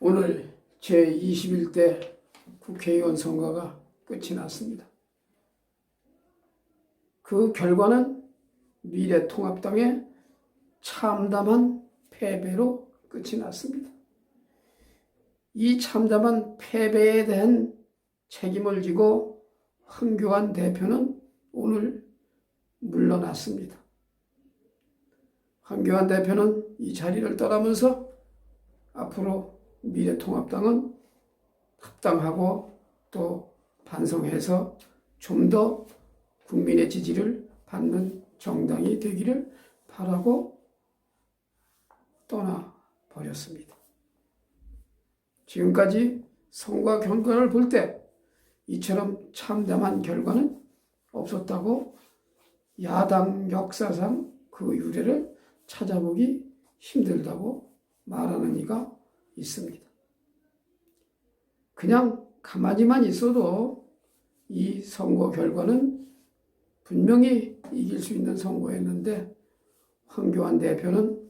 오늘 제21대 국회의원 선거가 끝이 났습니다. 그 결과는 미래통합당의 참담한 패배로 끝이 났습니다. 이 참담한 패배에 대한 책임을 지고 황교안 대표는 오늘 물러났습니다. 황교안 대표는 이 자리를 떠나면서 앞으로 미래통합당은 합당하고 또 반성해서 좀 더 국민의 지지를 받는 정당이 되기를 바라고 떠나버렸습니다. 지금까지 선거 결과를 볼 때 이처럼 참담한 결과는 없었다고 야당 역사상 그 유래를 찾아보기 힘들다고 말하는 이가 있습니다. 그냥 가만히만 있어도 이 선거 결과는 분명히 이길 수 있는 선거였는데 황교안 대표는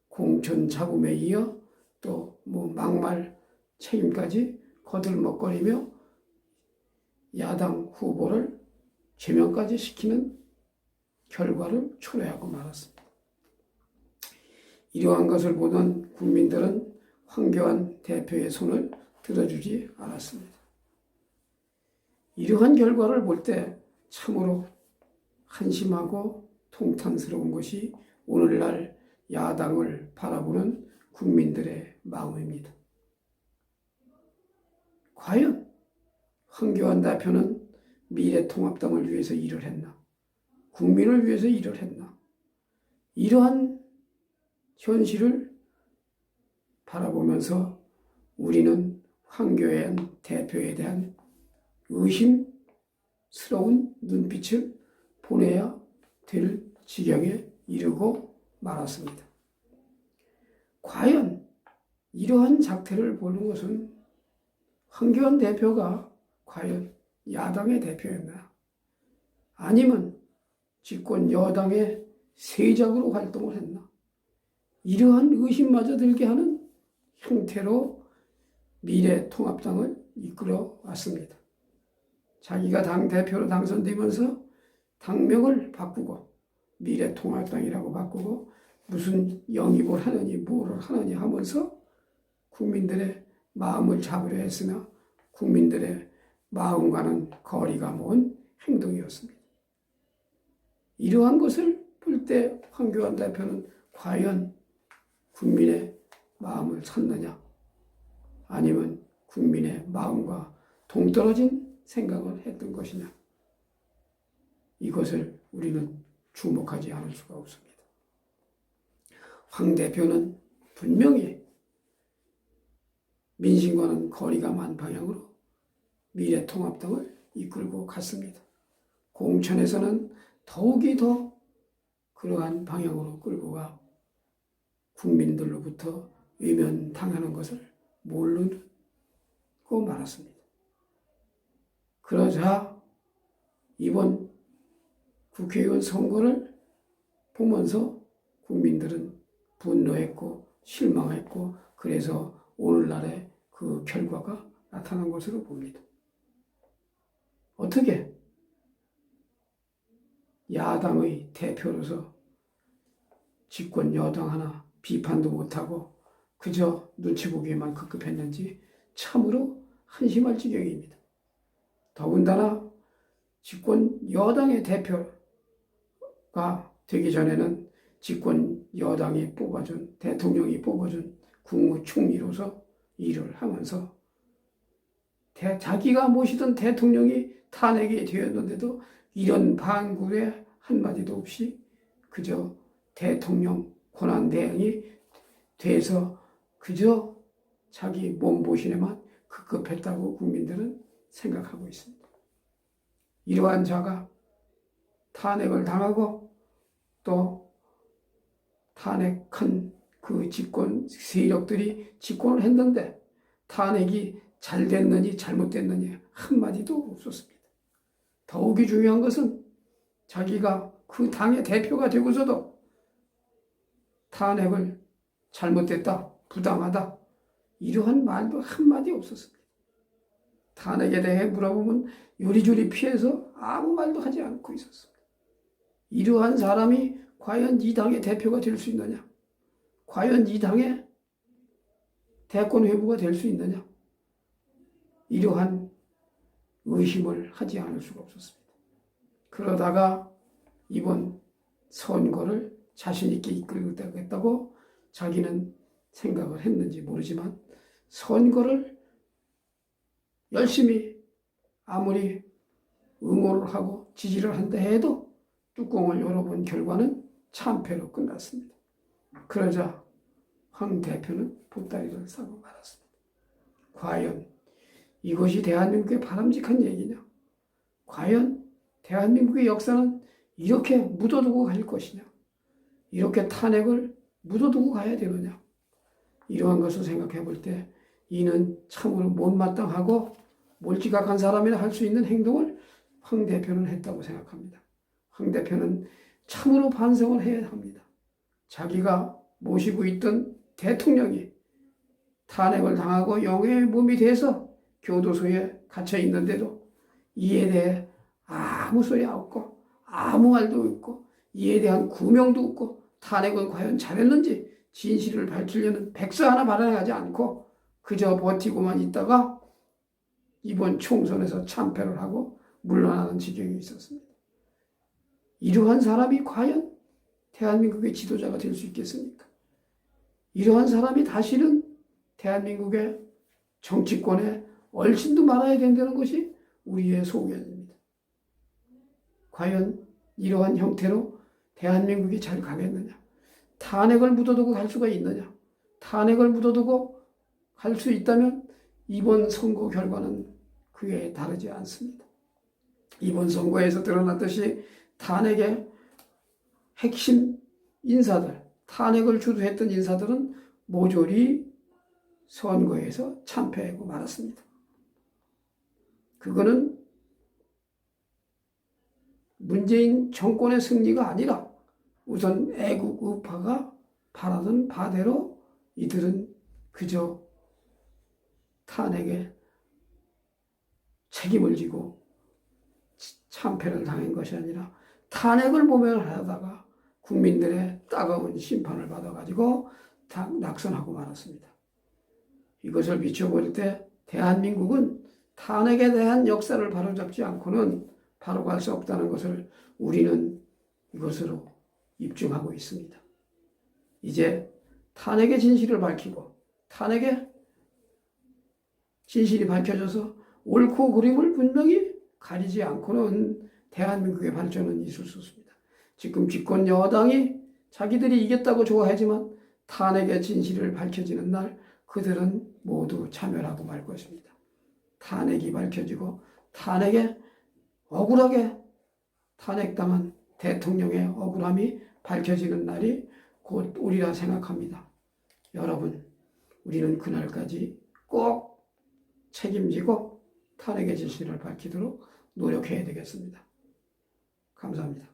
공천 잡음에 이어 또 막말 책임까지 거들먹거리며 야당 후보를 제명까지 시키는 결과를 초래하고 말았습니다. 이러한 것을 보던 국민들은 황교안 대표의 손을 들어주지 않았습니다. 이러한 결과를 볼 때 참으로 한심하고 통탄스러운 것이 오늘날 야당을 바라보는 국민들의 마음입니다. 과연 황교안 대표는 미래통합당을 위해서 일을 했나? 국민을 위해서 일을 했나? 이러한 현실을 바라보면서 우리는 황교안 대표에 대한 의심스러운 눈빛을 보내야 될 지경에 이르고 말았습니다. 과연 이러한 작태를 보는 것은 황교안 대표가 과연 야당의 대표였나? 아니면 집권 여당의 세작으로 활동을 했나? 이러한 의심마저 들게 하는 형태로 미래통합당을 이끌어 왔습니다. 자기가 당대표로 당선되면서 당명을 바꾸고 미래통합당이라고 바꾸고 무슨 영입을 하느니 뭐를 하느니 하면서 국민들의 마음을 잡으려 했으나 국민들의 마음과는 거리가 먼 행동이었습니다. 이러한 것을 볼 때 황교안 대표는 과연 국민의 마음을 찾느냐 아니면 국민의 마음과 동떨어진 생각을 했던 것이냐 이것을 우리는 주목하지 않을 수가 없습니다. 황 대표는 분명히 민심과는 거리가 먼 방향으로 미래통합당을 이끌고 갔습니다. 공천에서는 더욱이 더 그러한 방향으로 끌고 가 국민들로부터 외면당하는 것을 모르고 말았습니다. 그러자 이번 국회의원 선거를 보면서 국민들은 분노했고 실망했고 그래서 오늘날의 그 결과가 나타난 것으로 봅니다. 어떻게 야당의 대표로서 집권 여당 하나 비판도 못하고 그저 눈치 보기에만 급급했는지 참으로 한심할 지경입니다. 더군다나 집권 여당의 대표가 되기 전에는 집권 여당이 뽑아준 대통령이 뽑아준 국무총리로서 일을 하면서 자기가 모시던 대통령이 탄핵이 되었는데도 이런 반굴의 한마디도 없이 그저 대통령 권한대행이 돼서 그저 자기 몸보신에만 급급했다고 국민들은 생각하고 있습니다. 이러한 자가 탄핵을 당하고 또 탄핵한 그 집권 세력들이 집권을 했는데 탄핵이 잘 됐느니 잘못됐느니 한마디도 없었습니다. 더욱이 중요한 것은 자기가 그 당의 대표가 되고서도 탄핵을 잘못됐다, 부당하다 이러한 말도 한마디 없었습니다. 탄핵에 대해 물어보면 요리조리 피해서 아무 말도 하지 않고 있었습니다. 이러한 사람이 과연 이 당의 대표가 될 수 있느냐? 과연 이 당의 대권 후보가 될 수 있느냐? 이러한 의심을 하지 않을 수가 없었습니다. 그러다가 이번 선거를 자신 있게 이끌겠다고 자기는 생각을 했는지 모르지만 선거를 열심히 아무리 응원을 하고 지지를 한다 해도 뚜껑을 열어본 결과는 참패로 끝났습니다. 그러자 황 대표는 보따리를 싸고 말았습니다. 과연 이것이 대한민국의 바람직한 얘기냐? 과연 대한민국의 역사는 이렇게 묻어두고 갈 것이냐? 이렇게 탄핵을 묻어두고 가야 되느냐? 이러한 것을 생각해 볼 때 이는 참으로 못마땅하고 몰지각한 사람이나 할 수 있는 행동을 황 대표는 했다고 생각합니다. 황 대표는 참으로 반성을 해야 합니다. 자기가 모시고 있던 대통령이 탄핵을 당하고 영해의 몸이 돼서 교도소에 갇혀 있는데도 이에 대해 아무 소리 없고 아무 말도 없고 이에 대한 구명도 없고 탄핵은 과연 잘했는지 진실을 밝히려는 백서 하나 발행하지 않고 그저 버티고만 있다가 이번 총선에서 참패를 하고 물러나는 지경이 있었습니다. 이러한 사람이 과연 대한민국의 지도자가 될 수 있겠습니까? 이러한 사람이 다시는 대한민국의 정치권에 얼씬도 말아야 된다는 것이 우리의 소견입니다. 과연 이러한 형태로 대한민국이 잘 가겠느냐? 탄핵을 묻어두고 갈 수가 있느냐? 탄핵을 묻어두고 갈 수 있다면 이번 선거 결과는 그에 다르지 않습니다. 이번 선거에서 드러났듯이 탄핵의 핵심 인사들, 탄핵을 주도했던 인사들은 모조리 선거에서 참패하고 말았습니다. 그거는 문재인 정권의 승리가 아니라 우선 애국 우파가 바라던 바대로 이들은 그저 탄핵에 책임을 지고 참패를 당한 것이 아니라 탄핵을 모면하다가 국민들의 따가운 심판을 받아가지고 낙선하고 말았습니다. 이것을 비춰볼 때 대한민국은 탄핵에 대한 역사를 바로잡지 않고는 바로 갈 수 없다는 것을 우리는 이것으로 입증하고 있습니다. 이제 탄핵의 진실을 밝히고 탄핵의 진실이 밝혀져서 옳고 그름을 분명히 가리지 않고는 대한민국의 발전은 있을 수 없습니다. 지금 집권 여당이 자기들이 이겼다고 좋아하지만 탄핵의 진실을 밝혀지는 날 그들은 모두 참여하고 말 것입니다. 탄핵이 밝혀지고 탄핵에 억울하게 탄핵당한 대통령의 억울함이 밝혀지는 날이 곧 오리라 생각합니다. 여러분, 우리는 그날까지 꼭 책임지고 탄핵의 진실을 밝히도록 노력해야 되겠습니다. 감사합니다.